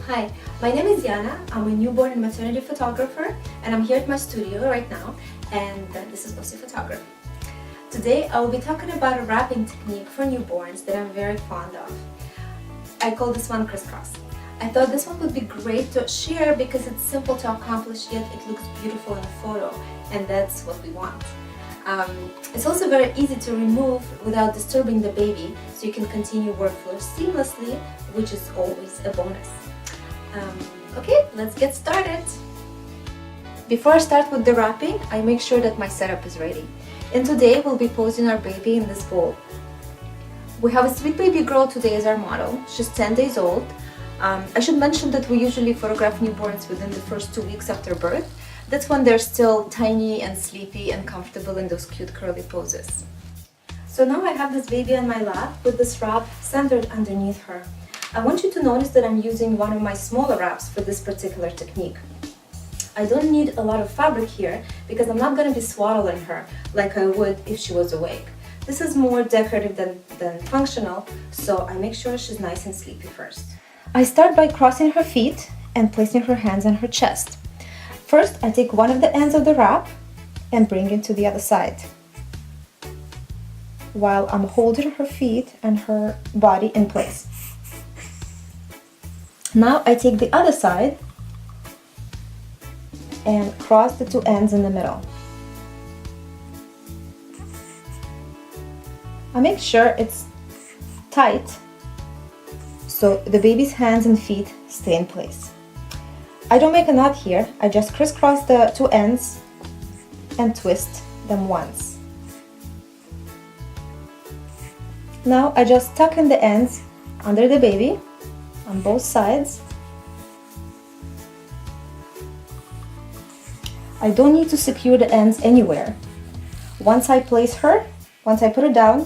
Hi, my name is Yana. I'm a newborn and maternity photographer, and I'm here at my studio right now, and this is Lucy Photography. Today I will be talking about a wrapping technique for newborns that I'm very fond of. I call this one crisscross. I thought this one would be great to share because it's simple to accomplish, yet it looks beautiful in a photo, and that's what we want. It's also very easy to remove without disturbing the baby, so you can continue workflow seamlessly, which is always a bonus. Okay, let's get started. Before I start with the wrapping, I make sure that my setup is ready. And today we'll be posing our baby in this bowl. We have a sweet baby girl today as our model. She's 10 days old. I should mention that we usually photograph newborns within the first 2 weeks after birth. That's when they're still tiny and sleepy and comfortable in those cute curly poses. So now I have this baby on my lap with this wrap centered underneath her. I want you to notice that I'm using one of my smaller wraps for this particular technique. I don't need a lot of fabric here because I'm not going to be swaddling her like I would if she was awake. This is more decorative than functional, so I make sure she's nice and sleepy first. I start by crossing her feet and placing her hands on her chest. First, I take one of the ends of the wrap and bring it to the other side, while I'm holding her feet and her body in place. Now I take the other side and cross the two ends in the middle. I make sure it's tight so the baby's hands and feet stay in place. I don't make a knot here, I just crisscross the two ends and twist them once. Now I just tuck in the ends under the baby on both sides. I don't need to secure the ends anywhere. Once I put her down,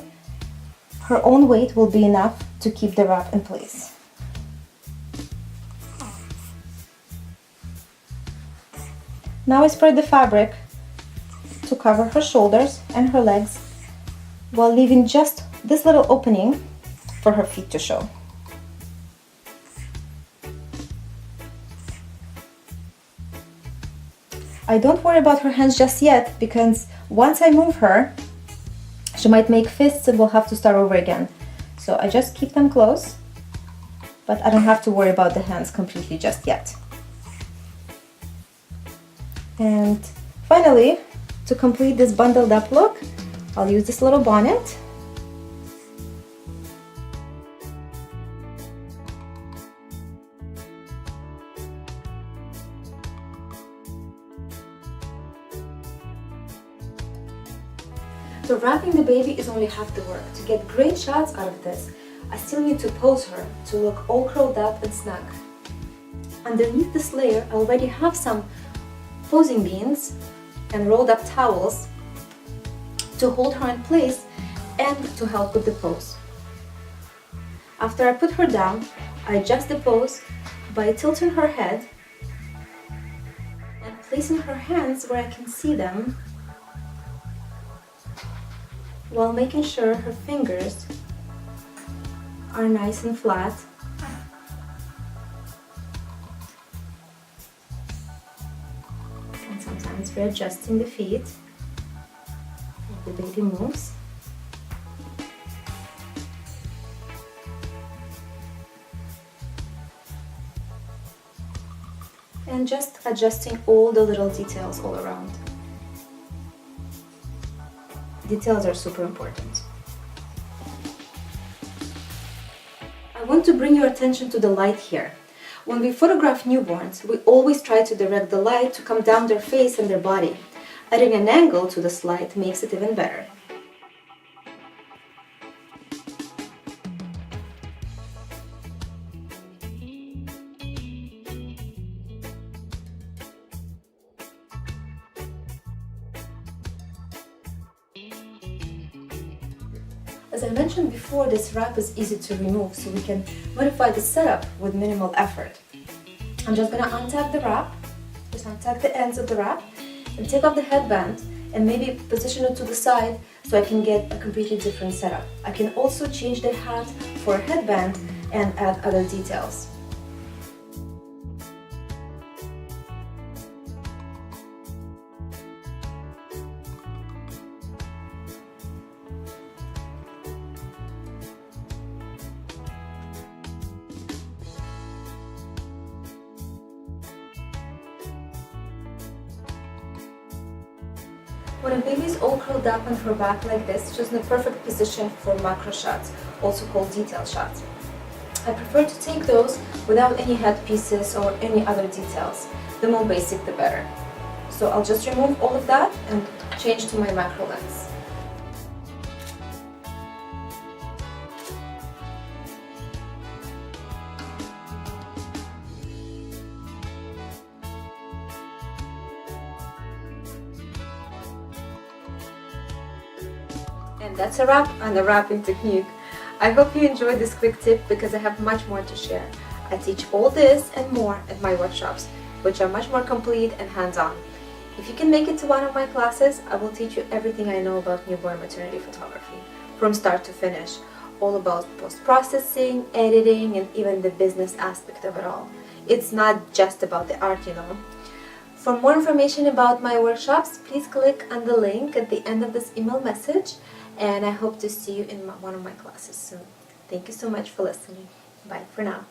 her own weight will be enough to keep the wrap in place. Now I spread the fabric to cover her shoulders and her legs while leaving just this little opening for her feet to show. I don't worry about her hands just yet because once I move her, she might make fists and we'll have to start over again. So I just keep them close, but I don't have to worry about the hands completely just yet. And finally, to complete this bundled up look, I'll use this little bonnet. So wrapping the baby is only half the work. To get great shots out of this, I still need to pose her to look all curled up and snug. Underneath this layer, I already have some posing beans and rolled up towels to hold her in place and to help with the pose. After I put her down, I adjust the pose by tilting her head and placing her hands where I can see them, while making sure her fingers are nice and flat. And sometimes we're adjusting the feet as the baby moves. And just adjusting all the little details all around. Details are super important. I want to bring your attention to the light here. When we photograph newborns, we always try to direct the light to come down their face and their body. Adding an angle to this light makes it even better. As I mentioned before, this wrap is easy to remove, so we can modify the setup with minimal effort. I'm just going to untag the wrap, just untag the ends of the wrap, and take off the headband and maybe position it to the side so I can get a completely different setup. I can also change the hat for a headband and add other details. When a baby is all curled up on her back like this, she's in the perfect position for macro shots, also called detail shots. I prefer to take those without any headpieces or any other details. The more basic, the better. So I'll just remove all of that and change to my macro lens. And that's a wrap on the wrapping technique. I hope you enjoyed this quick tip because I have much more to share. I teach all this and more at my workshops, which are much more complete and hands-on. If you can make it to one of my classes, I will teach you everything I know about newborn maternity photography, from start to finish, all about post-processing, editing, and even the business aspect of it all. It's not just about the art, you know. For more information about my workshops, please click on the link at the end of this email message, and I hope to see you in one of my classes soon. Thank you so much for listening. Bye for now.